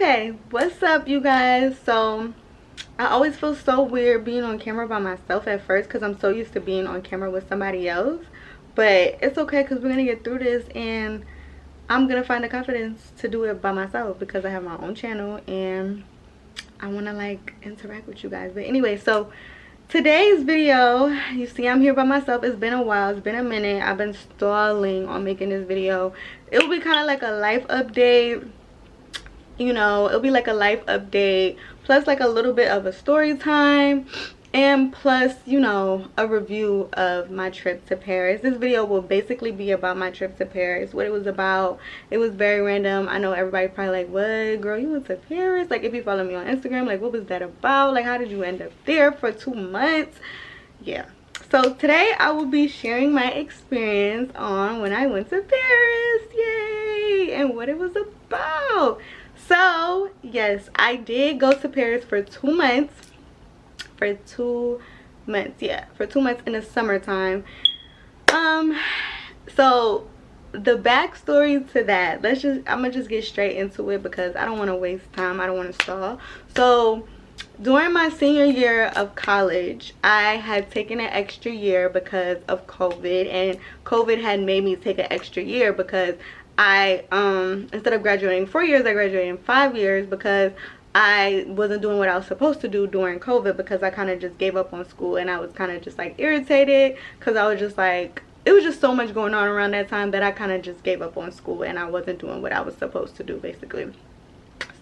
Okay, what's up you guys? So I always feel so weird being on camera by myself at first because I'm so used to being on camera with somebody else, but it's okay because we're gonna get through this and I'm gonna find the confidence to do it by myself because I have my own channel and I want to like interact with you guys. But anyway, so today's video, you see I'm here by myself. It's been a while, it's been a minute. I've been stalling on making this video. It will be kind of like a life update, you know. It'll be like a life update plus like a little bit of a story time and plus, you know, a review of my trip to Paris. This video will basically be about my trip to Paris, what it was about. It was very random. I know everybody probably like, what girl, you went to Paris? Like, if you follow me on Instagram, like, what was that about? Like, how did you end up there for 2 months? Yeah, so today I will be sharing my experience on when I went to Paris, yay, and what it was about. So yes, I did go to Paris for 2 months. For 2 months, yeah, for 2 months in the summertime. So the backstory to that, I'm gonna just get straight into it because I don't want to waste time. I don't want to stall. So during my senior year of college, I had taken an extra year because of COVID, and COVID had made me take an extra year because I instead of graduating 4 years, I graduated in 5 years because I wasn't doing what I was supposed to do during COVID because I kind of just gave up on school, and I was kind of just like irritated because I was just like, it was just so much going on around that time that I kind of just gave up on school and I wasn't doing what I was supposed to do basically.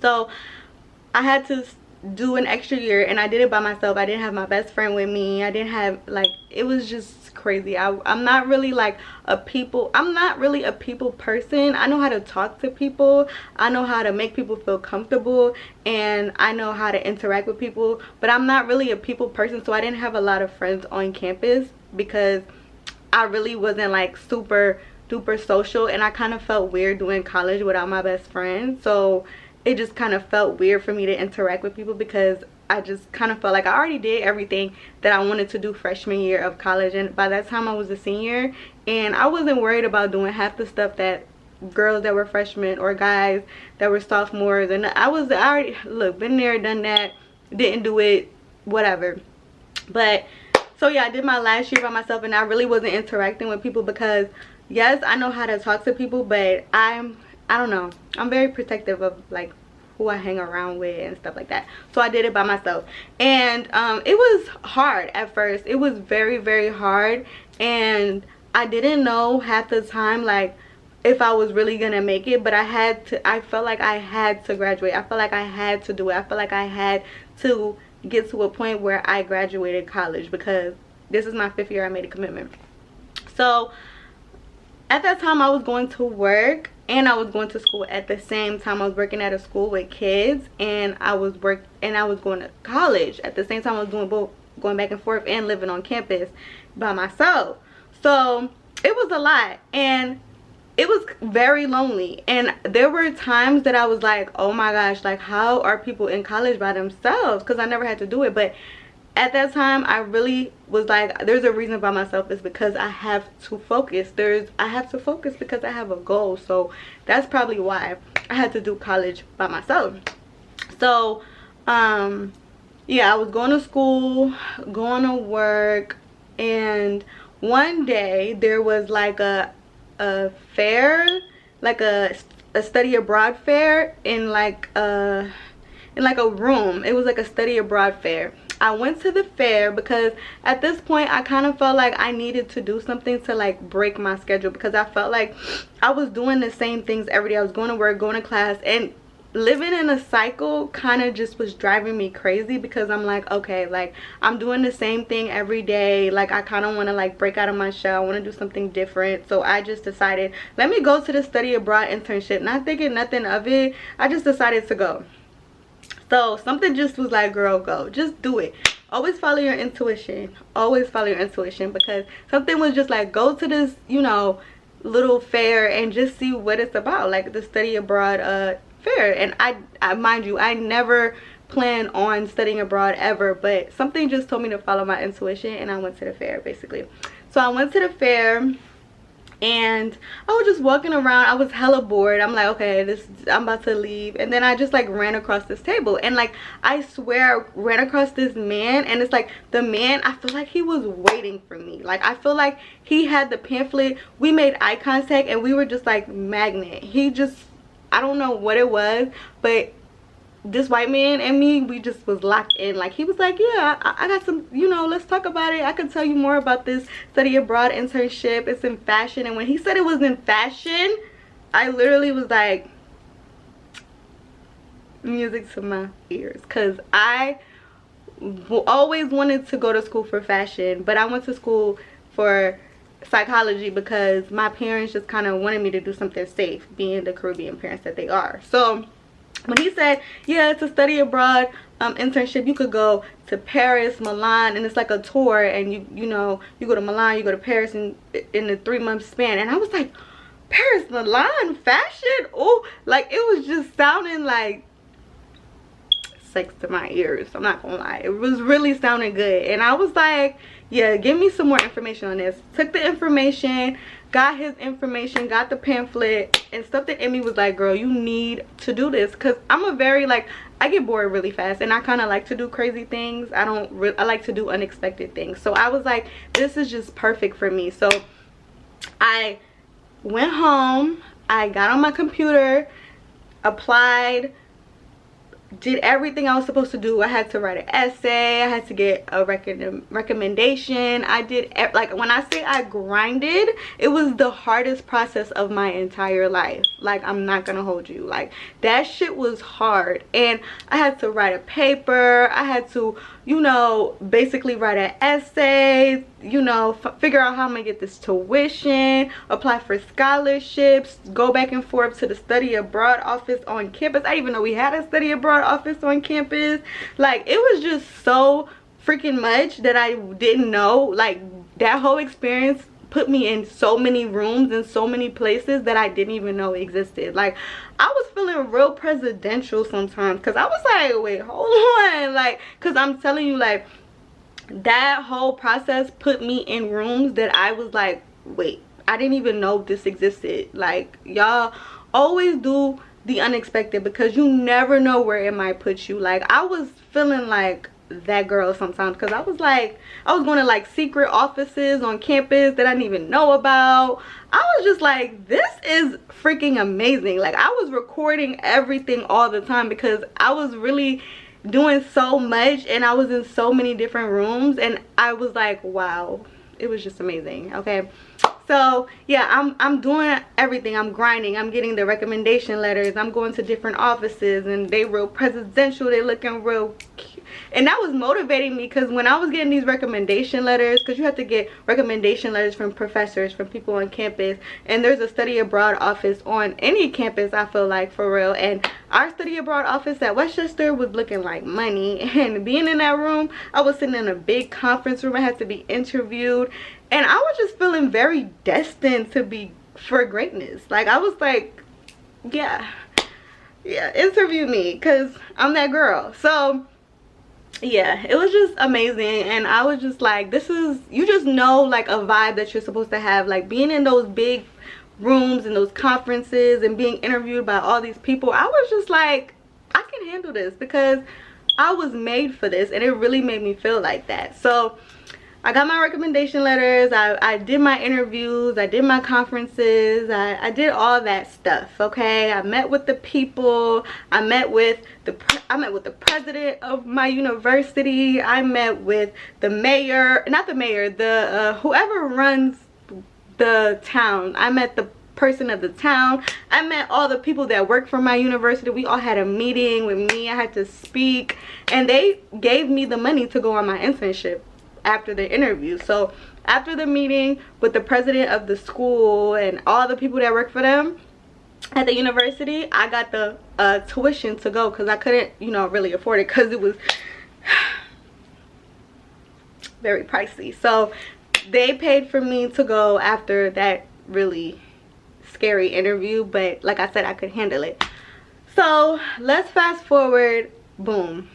So I had to do an extra year and I did it by myself. I didn't have my best friend with me. I didn't have, like, it was just crazy. I'm not really like I'm not really a people person. I know how to talk to people, I know how to make people feel comfortable, and I know how to interact with people, but I'm not really a people person. So I didn't have a lot of friends on campus because I really wasn't like super duper social, and I kind of felt weird doing college without my best friend. So it just kind of felt weird for me to interact with people because I just kind of felt like I already did everything that I wanted to do freshman year of college, and by that time I was a senior and I wasn't worried about doing half the stuff that girls that were freshmen or guys that were sophomores, and I already, look, been there, done that, didn't do it, whatever. But so yeah, I did my last year by myself and I really wasn't interacting with people because yes, I know how to talk to people, but I don't know, I'm very protective of like who I hang around with and stuff like that. So I did it by myself, and it was hard at first. It was very, very hard, and I didn't know half the time like if I was really gonna make it, but I felt like I had to graduate. I felt like I had to do it. I felt like I had to get to a point where I graduated college because this is my 5th year. I made a commitment. So at that time I was going to work and I was going to school at the same time. I was working at a school with kids, and I was going to college at the same time. I was doing both, going back and forth and living on campus by myself. So it was a lot and it was very lonely, and there were times that I was like, oh my gosh, like how are people in college by themselves, because I never had to do it. But at that time I really was like, there's a reason by myself. It's because I have to focus. I have to focus because I have a goal. So that's probably why I had to do college by myself. So yeah, I was going to school, going to work, and one day there was like a fair, like a study abroad fair in like a room. It was like a study abroad fair. I went to the fair because at this point I kind of felt like I needed to do something to like break my schedule, because I felt like I was doing the same things every day. I was going to work, going to class, and living in a cycle kind of just was driving me crazy because I'm like, okay, like I'm doing the same thing every day. Like I kind of want to like break out of my shell. I want to do something different. So I just decided, let me go to the study abroad internship. Not thinking nothing of it, I just decided to go. So something just was like, girl, go, just do it. Always follow your intuition. Always follow your intuition, because something was just like, go to this, you know, little fair and just see what it's about, like the study abroad fair. And I mind you, I never planned on studying abroad ever, but something just told me to follow my intuition and I went to the fair basically. So I went to the fair and I was just walking around. I was hella bored. I'm like, okay, I'm about to leave. And then I just like ran across this table, and like I swear I ran across this man, and it's like the man, I feel like he was waiting for me. Like I feel like he had the pamphlet. We made eye contact and we were just like magnet. He just, I don't know what it was, but this white man and me, we just was locked in. Like he was like, yeah, I got some, you know, let's talk about it. I can tell you more about this study abroad internship. It's in fashion. And when he said it was in fashion, I literally was like, music to my ears, because I always wanted to go to school for fashion, but I went to school for psychology because my parents just kind of wanted me to do something safe, being the Caribbean parents that they are. So when he said, yeah, it's a study abroad internship, you could go to Paris, Milan, and it's like a tour, and you know, you go to Milan, you go to Paris in a 3-month span. And I was like, Paris, Milan, fashion? Oh, like it was just sounding like sex to my ears. I'm not gonna lie, it was really sounding good. And I was like, yeah, give me some more information on this. Took the information, got his information, got the pamphlet, and something in me was like, girl, you need to do this. Because I'm a very, like, I get bored really fast, and I kind of like to do crazy things. I like to do unexpected things. So I was like, this is just perfect for me. So I went home, I got on my computer, applied, did everything I was supposed to do. I had to write an essay, I had to get a recommendation. I did, like, when I say I grinded, it was the hardest process of my entire life. Like, I'm not gonna hold you, like that shit was hard. And I had to write a paper, I had to, you know, basically write an essay, you know, figure out how I'm gonna get this tuition, apply for scholarships, go back and forth to the study abroad office on campus. I didn't even know we had a study abroad office on campus. Like, it was just so freaking much that I didn't know. Like, that whole experience put me in so many rooms and so many places that I didn't even know existed. Like, I was feeling real presidential sometimes, because I was like, wait, hold on, like, because I'm telling you, like, that whole process put me in rooms that I was like, wait, I didn't even know this existed. Like, y'all always do the unexpected, because you never know where it might put you. Like, I was feeling like that girl sometimes, because I was like, I was going to like secret offices on campus that I didn't even know about. I was just like, this is freaking amazing. Like, I was recording everything all the time, because I was really doing so much, and I was in so many different rooms, and I was like, wow, it was just amazing. Okay, so yeah, I'm doing everything. I'm grinding, I'm getting the recommendation letters, I'm going to different offices, and they real presidential, they looking real cute. And that was motivating me, because when I was getting these recommendation letters, because you have to get recommendation letters from professors, from people on campus, and there's a study abroad office on any campus, I feel like, for real. And our study abroad office at Westchester was looking like money. And being in that room, I was sitting in a big conference room, I had to be interviewed, and I was just feeling very destined to be for greatness. Like, I was like, yeah, interview me, because I'm that girl. So yeah, it was just amazing. And I was just like, this is, you just know, like, a vibe that you're supposed to have, like being in those big rooms and those conferences and being interviewed by all these people. I was just like, I can handle this, because I was made for this, and it really made me feel like that. So I got my recommendation letters, I did my interviews, I did my conferences, I did all that stuff. Okay, I met with the people, I met with the president of my university, I met with the mayor, not the mayor, the whoever runs the town. I met the person of the town, I met all the people that work for my university. We all had a meeting with me, I had to speak, and they gave me the money to go on my internship after the interview. So after the meeting with the president of the school and all the people that work for them at the university, I got the tuition to go, because I couldn't, you know, really afford it, because it was very pricey. So they paid for me to go after that really scary interview, but like I said, I could handle it. So let's fast forward. Boom,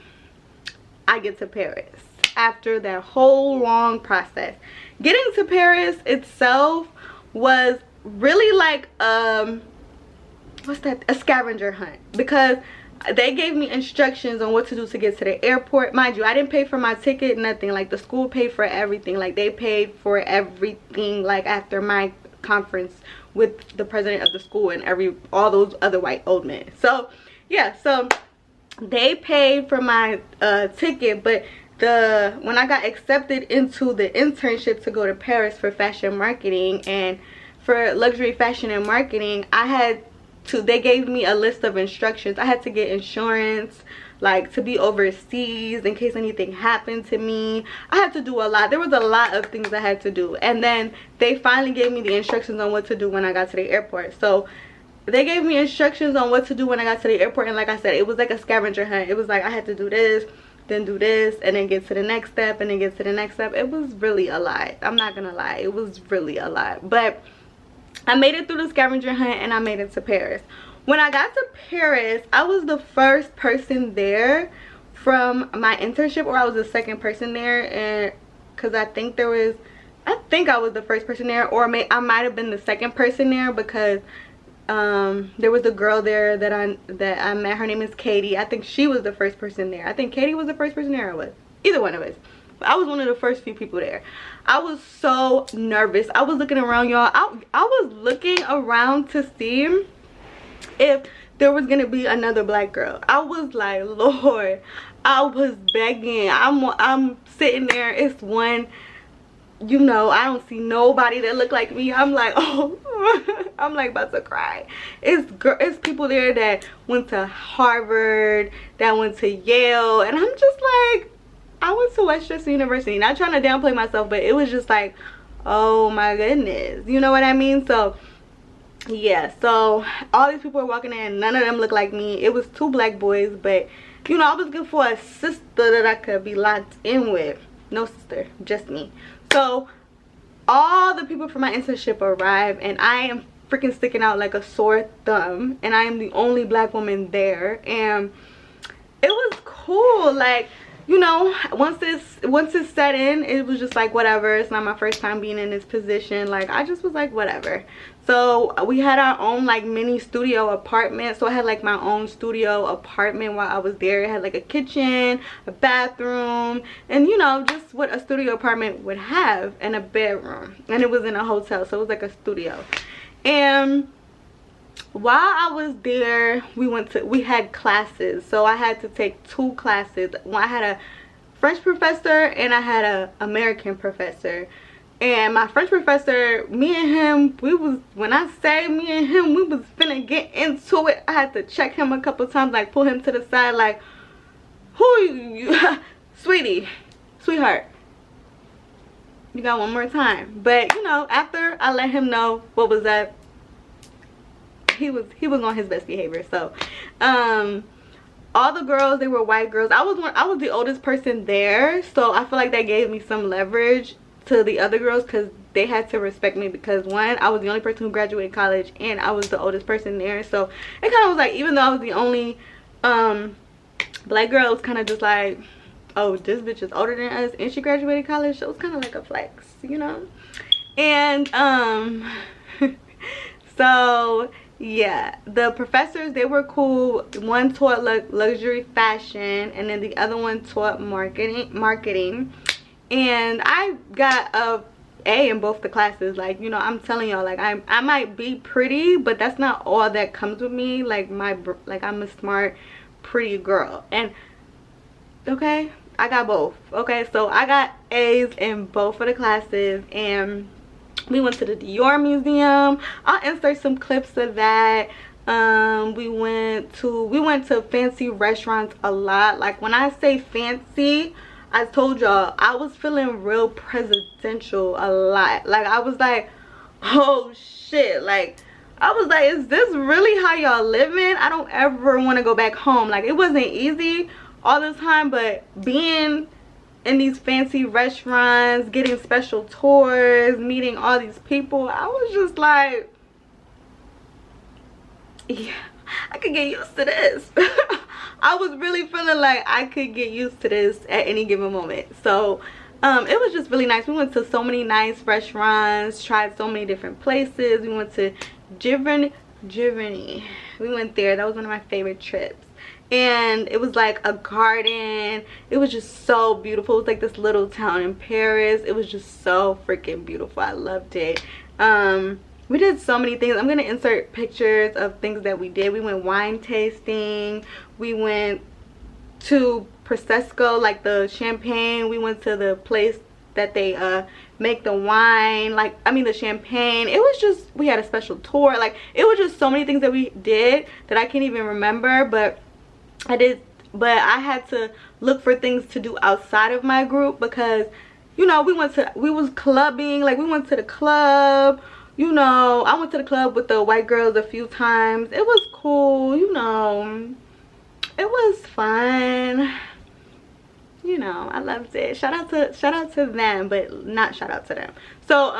I get to Paris. After that whole long process, getting to Paris itself was really like what's that, a scavenger hunt, because they gave me instructions on what to do to get to the airport. Mind you, I didn't pay for my ticket, nothing. Like the school paid for everything. Like they paid for everything, like after my conference with the president of the school and all those other white old men. So yeah, so they paid for my ticket, but when I got accepted into the internship to go to Paris for fashion marketing and for luxury fashion and marketing, they gave me a list of instructions. I had to get insurance, like to be overseas in case anything happened to me. I had to do a lot. There was a lot of things I had to do, and then they finally gave me the instructions on what to do when I got to the airport. So they gave me instructions on what to do when I got to the airport, and like I said, it was like a scavenger hunt. It was like I had to do this, then do this, and then get to the next step, and then get to the next step. It was really a lot. I'm not gonna lie, it was really a lot, but I made it through the scavenger hunt and I made it to Paris. When I got to Paris, I was the first person there from my internship, or I was the second person there, and because I think I was the first person there, or I might have been the second person there, because there was a girl there that I met. Her name is Katie. I think she was the first person there. I think Katie was the first person there, or was either one of us. I was one of the first few people there. I was so nervous. I was looking around, y'all. I was looking around to see if there was gonna be another black girl. I was like, Lord, I was begging. I'm sitting there. It's one, you know, I don't see nobody that look like me. I'm like, oh, I'm like about to cry. It's people there that went to Harvard, that went to Yale, and I'm just like, I went to Westchester University. Not trying to downplay myself, but it was just like, oh my goodness, you know what I mean? So yeah, so all these people were walking in. None of them looked like me. It was 2 black boys, but you know, I was good for a sister that I could be locked in with. No sister, just me. So all the people from my internship arrived, and I am freaking sticking out like a sore thumb, and I am the only black woman there, and it was cool. Like, you know, once it set in, it was just like, whatever. It's not my first time being in this position. Like, I just was like, whatever. So we had our own like mini studio apartment. So I had like my own studio apartment while I was there. It had like a kitchen, a bathroom, and you know, just what a studio apartment would have, and a bedroom. And it was in a hotel, so it was like a studio. And while I was there, we had classes. So I had to take 2 classes. I had a French professor and I had a American professor. And my French professor, me and him, when I say me and him, we was finna get into it. I had to check him a couple times, like pull him to the side, like, who you sweetie, sweetheart, you got one more time. But you know, after I let him know what was up, he was on his best behavior. So all the girls, they were white girls. I was the oldest person there, so I feel like that gave me some leverage to the other girls, because they had to respect me, because one, I was the only person who graduated college and I was the oldest person there. So it kind of was like, even though I was the only black girl, it was kind of just like, oh, this bitch is older than us and she graduated college. So it was kind of like a flex, you know. And so yeah, the professors, they were cool. One taught luxury fashion, and then the other one taught marketing. And I got a in both the classes. Like, you know, I'm telling y'all, like, I might be pretty, but that's not all that comes with me. Like, I'm a smart, pretty girl. And okay, I got both. Okay, so I got A's in both of the classes, and we went to the Dior Museum. I'll insert some clips of that. We went to fancy restaurants a lot. Like, when I say fancy, I told y'all I was feeling real presidential a lot. Like, I was like, oh shit, like, I was like, is this really how y'all living? I don't ever want to go back home. Like, it wasn't easy all the time, but being in these fancy restaurants, getting special tours, meeting all these people, I was just like, yeah, I could get used to this. I was really feeling like I could get used to this at any given moment. So It was just really nice. We went to so many nice restaurants, tried so many different places. We went to Giverny. We went there. That was one of my favorite trips. And it was like a garden. It was just so beautiful. It was like this little town in Paris. It was just so freaking beautiful. I loved it. We did so many things. I'm gonna insert pictures of things that we did. We went wine tasting. We went to Prosecco, like the champagne. We went to the place that they make the wine, like I mean the champagne. It was just, we had a special tour. Like it was just so many things that we did that I can't even remember, but I had to look for things to do outside of my group because, you know, we was clubbing. Like we went to the club, you know. I went to the club with the white girls a few times. It was cool, you know. It was fun, you know. I loved it. Shout out to them, but not shout out to them. So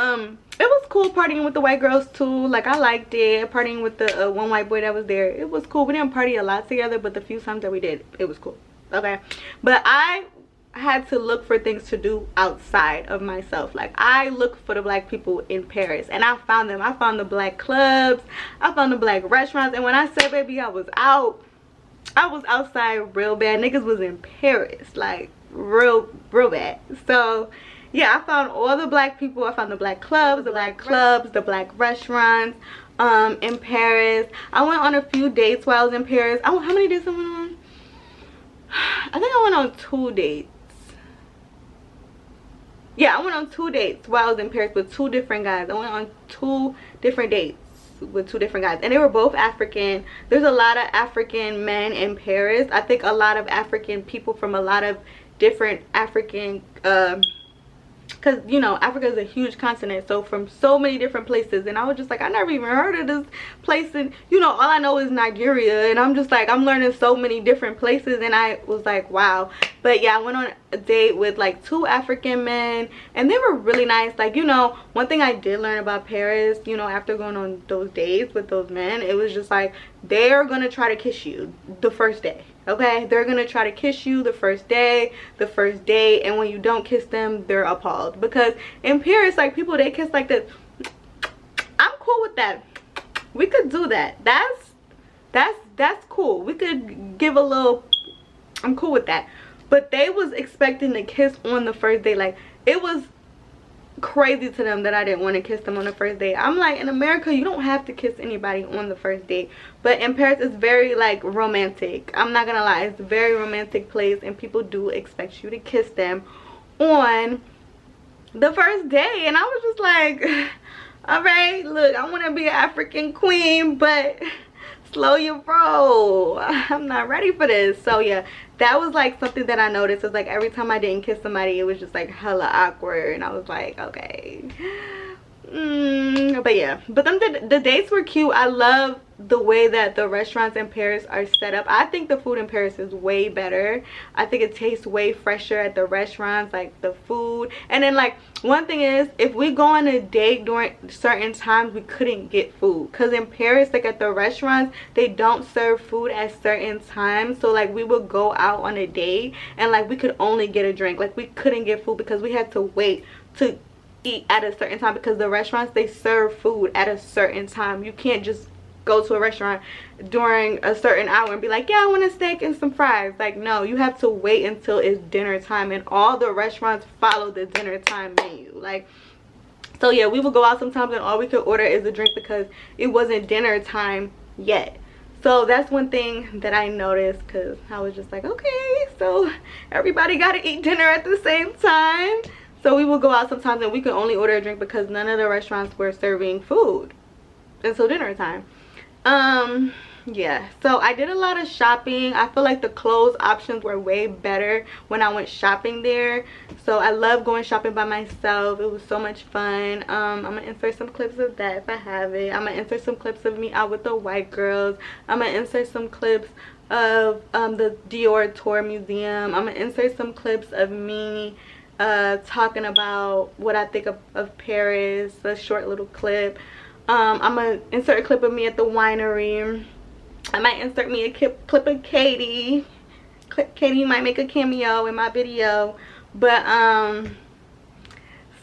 it was cool partying with the white girls too. Like I liked it. Partying with the one white boy that was there, it was cool. We didn't party a lot together, but the few times that we did, it was cool. Okay, but I had to look for things to do outside of myself. Like I looked for the black people in Paris, and I found them. I found the black clubs, I found the black restaurants, and when I say, baby, I was outside real bad. Niggas was in Paris, like real bad. So yeah, I found all the black people. I found the black clubs, the black restaurants in Paris. I went on a few dates while I was in Paris. How many dates I went on? I think I went on 2 dates. Yeah, I went on 2 dates while I was in Paris with 2 different guys. I went on 2 different dates with 2 different guys, and they were both African. There's a lot of African men in Paris. I think a lot of African people from a lot of different African because, you know, Africa is a huge continent, so from so many different places. And I was just like, I never even heard of this place, and you know, all I know is Nigeria, and I'm just like, I'm learning so many different places, and I was like, wow. But yeah, I went on a date with like 2 African men, and they were really nice. Like, you know, one thing I did learn about Paris, you know, after going on those dates with those men, it was just like, they're gonna try to kiss you the first day. Okay, they're gonna try to kiss you the first day, the first date, and when you don't kiss them, they're appalled. Because in Paris, like, people, they kiss like this. I'm cool with that. We could do that. That's cool. We could give a little, I'm cool with that. But they was expecting to kiss on the first day. Like, it was crazy to them that I didn't want to kiss them on the first date. I'm like, in America, you don't have to kiss anybody on the first date, but in Paris it's very like romantic. I'm not gonna lie, it's a very romantic place, and people do expect you to kiss them on the first day. And I was just like, all right, look, I want to be an African queen, but slow your roll. I'm not ready for this. So yeah, that was like something that I noticed. It's like every time I didn't kiss somebody, it was just like hella awkward, and I was like, okay. But yeah, but the dates were cute. I love the way that the restaurants in Paris are set up. I think the food in Paris is way better. I think it tastes way fresher at the restaurants, like the food. And then like, one thing is, if we go on a date during certain times, we couldn't get food, because in Paris, like at the restaurants, they don't serve food at certain times. So like, we would go out on a date and like, we could only get a drink. Like, we couldn't get food because we had to wait to eat at a certain time, because the restaurants, they serve food at a certain time. You can't just go to a restaurant during a certain hour and be like, yeah, I want a steak and some fries. Like, no, you have to wait until it's dinner time, and all the restaurants follow the dinner time menu. Like, so yeah, we would go out sometimes and all we could order is a drink because it wasn't dinner time yet. So that's one thing that I noticed, because I was just like, okay, so everybody got to eat dinner at the same time. So we would go out sometimes and we could only order a drink because none of the restaurants were serving food until dinner time. Yeah, so I did a lot of shopping. I feel like the clothes options were way better when I went shopping there. So I love going shopping by myself. It was so much fun. I'm gonna insert some clips of that if I have it. I'm gonna insert some clips of me out with the white girls. I'm gonna insert some clips of the Dior Tour Museum. I'm gonna insert some clips of me talking about what I think of Paris, a short little clip. I'm gonna insert a clip of me at the winery. I might insert me a clip of Katie. Katie might make a cameo in my video. But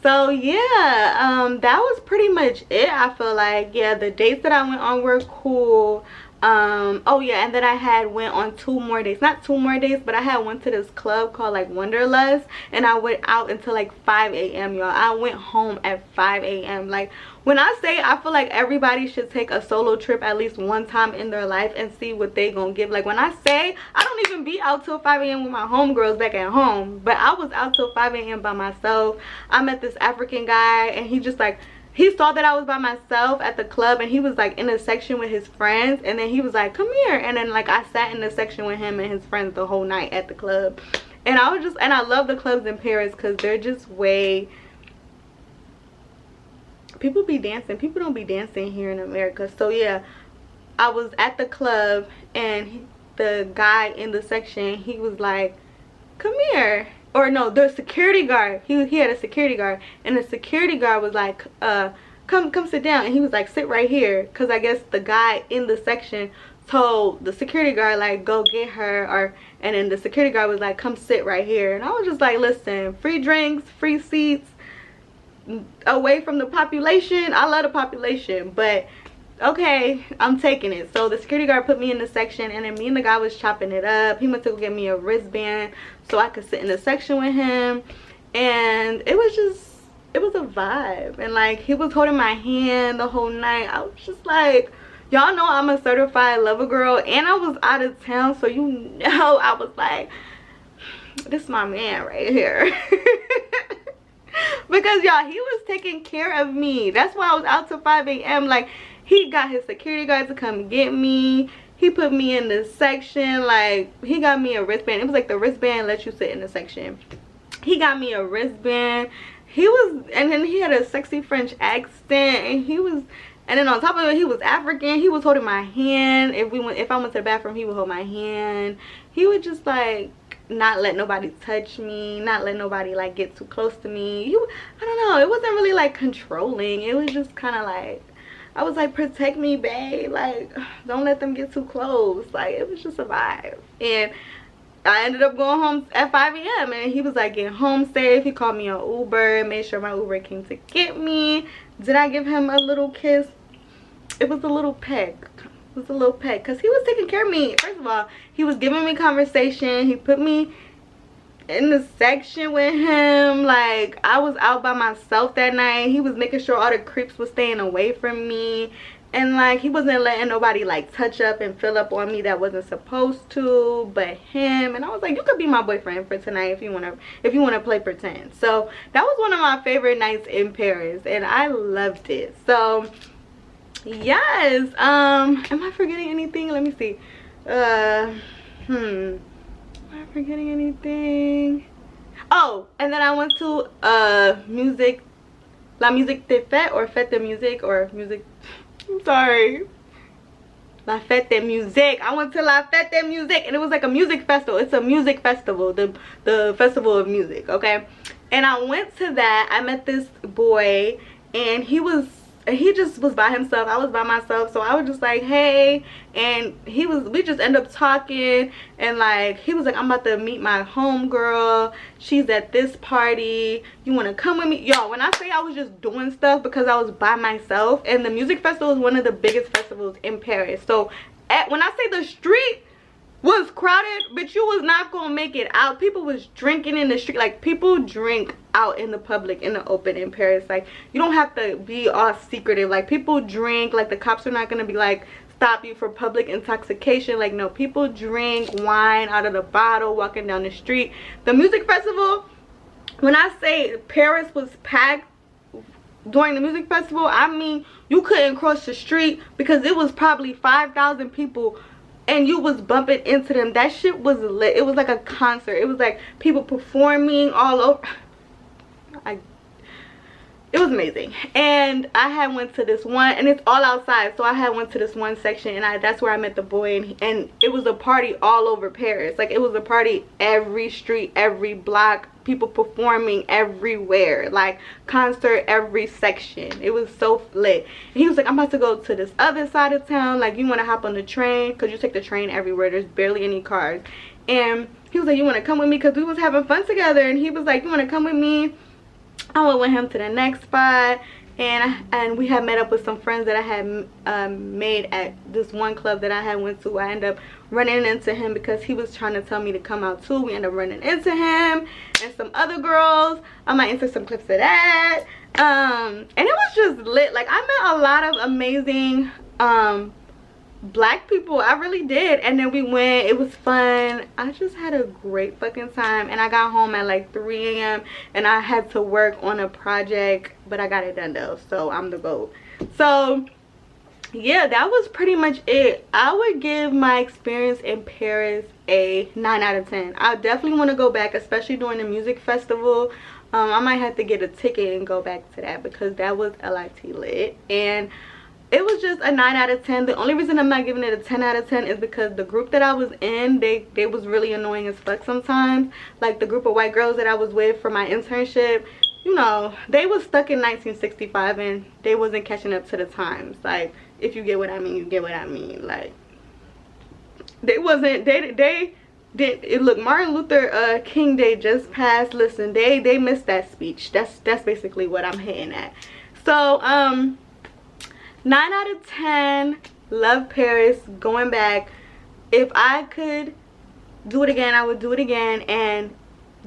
So yeah, that was pretty much it. I feel like, yeah, the dates that I went on were cool. Oh yeah, and then I had went on 2 more days, not 2 more days, but I had went to this club called like Wanderlust, and I went out until like 5 a.m. y'all. I went home at 5 a.m. Like, when I say I feel like everybody should take a solo trip at least one time in their life and see what they gonna give. Like, when I say I don't even be out till 5 a.m. with my homegirls back at home, but I was out till 5 a.m. by myself. I met this African guy, and he just like, he saw that I was by myself at the club, and he was like in a section with his friends, and then he was like, come here. And then like I sat in the section with him and his friends the whole night at the club. And I was just, and I love the clubs in Paris because they're just way, people be dancing. People don't be dancing here in America. So yeah, I was at the club, and the guy in the section, he was like, come here. Or no, the security guard, he had a security guard, and the security guard was like, come sit down. And he was like, sit right here, because I guess the guy in the section told the security guard like, go get her. Or, and then the security guard was like, come sit right here. And I was just like, listen, free drinks, free seats, away from the population. I love the population, but okay, I'm taking it. So the security guard put me in the section, and then me and the guy was chopping it up. He went to go get me a wristband so I could sit in the section with him, and it was just, it was a vibe. And like, he was holding my hand the whole night. I was just like, y'all know I'm a certified lover girl, and I was out of town, so you know I was like, this is my man right here. Because y'all, he was taking care of me. That's why I was out till 5 a.m. like, he got his security guard to come get me. He put me in the section. Like, he got me a wristband. It was like the wristband lets you sit in the section. He got me a wristband. He was, and then he had a sexy French accent, and he was, and then on top of it, he was African. He was holding my hand. If I went to the bathroom, he would hold my hand. He would just like not let nobody touch me, not let nobody like get too close to me. I don't know, it wasn't really like controlling. It was just kind of like, I was like, protect me, babe, like don't let them get too close. Like, it was just a vibe. And I ended up going home at 5 a.m. and he was like, get home safe. He called me an Uber, made sure my Uber came to get me. Did I give him a little kiss? It was a little peck. It was a little peck, because he was taking care of me. First of all, he was giving me conversation. He put me in the section with him. Like, I was out by myself that night. He was making sure all the creeps was staying away from me, and like, he wasn't letting nobody like touch up and fill up on me that wasn't supposed to but him. And I was like, you could be my boyfriend for tonight if you want to play pretend. So that was one of my favorite nights in Paris, and I loved it. So yes, am I forgetting anything? Let me see. Am I forgetting anything? Oh, and then I went to La Musique de Fête, or Fête de Musique, or music, I'm sorry, La Fête de Musique. I went to La Fête de Musique, and it was like a music festival. It's a music festival, the festival of music, okay? And I went to that. I met this boy, and he just was by himself. I was by myself, so I was just like, hey. And we just ended up talking, and like, he was like, I'm about to meet my homegirl, she's at this party, you want to come with me? Y'all, when I say I was just doing stuff because I was by myself, and the music festival is one of the biggest festivals in Paris. So when I say the street was crowded, but you was not gonna make it out. People was drinking in the street. Like, people drink out in the public, in the open in Paris. Like, you don't have to be all secretive. Like, people drink. Like, the cops are not gonna be like, stop you for public intoxication. Like, no, people drink wine out of the bottle walking down the street. The music festival, when I say Paris was packed during the music festival, I mean, you couldn't cross the street because it was probably 5,000 people, and you was bumping into them. That shit was lit. It was like a concert. It was like people performing all over. It was amazing. And I had went to this one, and it's all outside, so I had went to this one section, and that's where I met the boy, and it was a party all over Paris. Like, it was a party every street, every block, people performing everywhere, like concert every section. It was so lit. And he was like, I'm about to go to this other side of town, like, you want to hop on the train? Because you take the train everywhere, there's barely any cars. And he was like, you want to come with me? Because we was having fun together. And he was like, you want to come with me? I went with him to the next spot, and we had met up with some friends that I had made at this one club that I had went to. I ended up running into him because he was trying to tell me to come out too. We ended up running into him and some other girls. I might insert some clips of that. And it was just lit. Like, I met a lot of amazing black people. I really did. And then we went, it was fun. I just had a great fucking time, and I got home at like 3 a.m. and I had to work on a project, but I got it done though, so I'm the GOAT. So yeah, that was pretty much it. I would give my experience in Paris a 9 out of 10. I definitely want to go back, especially during the music festival. I might have to get a ticket and go back to that because that was LIT lit, and it was just a 9 out of 10. The only reason I'm not giving it a 10 out of 10 is because the group that I was in, they was really annoying as fuck sometimes. Like the group of white girls that I was with for my internship, you know, they was stuck in 1965 and they wasn't catching up to the times. Like, if you get what I mean, you get what I mean. Like, they wasn't, they did it. Look, Martin Luther King Day just passed. Listen, they missed that speech. That's basically what I'm hitting at. So 9 out of 10. Love Paris. Going back. If I could do it again, I would do it again. And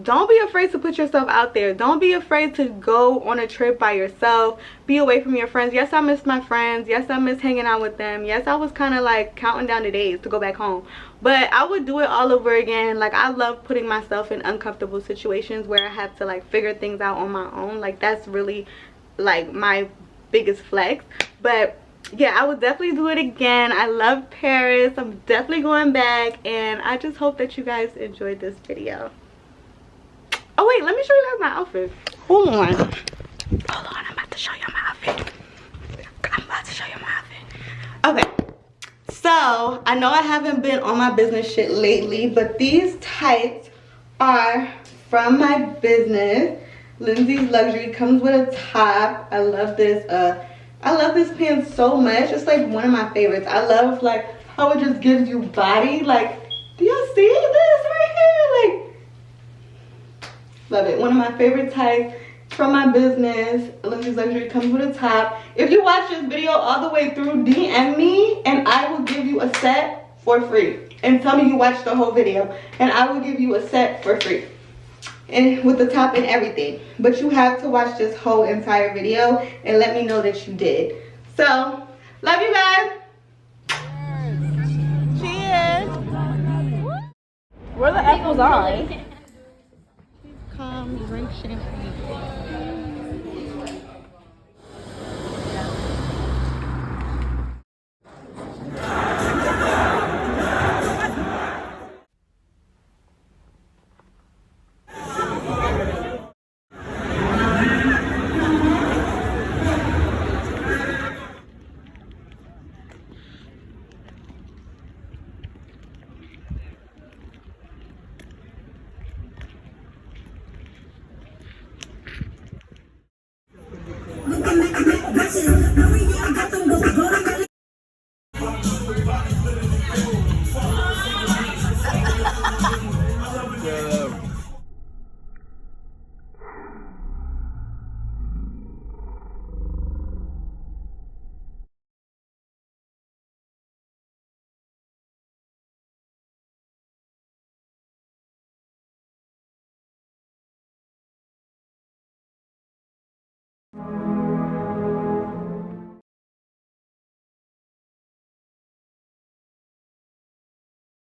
don't be afraid to put yourself out there. Don't be afraid to go on a trip by yourself. Be away from your friends. Yes, I miss my friends. Yes, I miss hanging out with them. Yes, I was kind of like counting down the days to go back home. But I would do it all over again. Like, I love putting myself in uncomfortable situations where I have to like figure things out on my own. Like, that's really like my biggest flex. But yeah, I would definitely do it again. I love Paris. I'm definitely going back, and I just hope that you guys enjoyed this video. Oh wait, let me show you guys my outfit. Hold on, I'm about to show you my outfit. Okay, so I know I haven't been on my business shit lately, but these tights are from my business. Linsey's Luxury. Comes with a top. I love this pants so much. It's like one of my favorites. I love like how it just gives you body. Like, do y'all see this right here? Like, love it. One of my favorite types from my business. Linsey's Luxury. Comes with a top. If you watch this video all the way through, DM me and I will give you a set for free. And tell me you watched the whole video and I will give you a set for free. And with the top and everything. But you have to watch this whole entire video and let me know that you did. So, love you guys. Cheers. Where the apples are? Come drink champagne.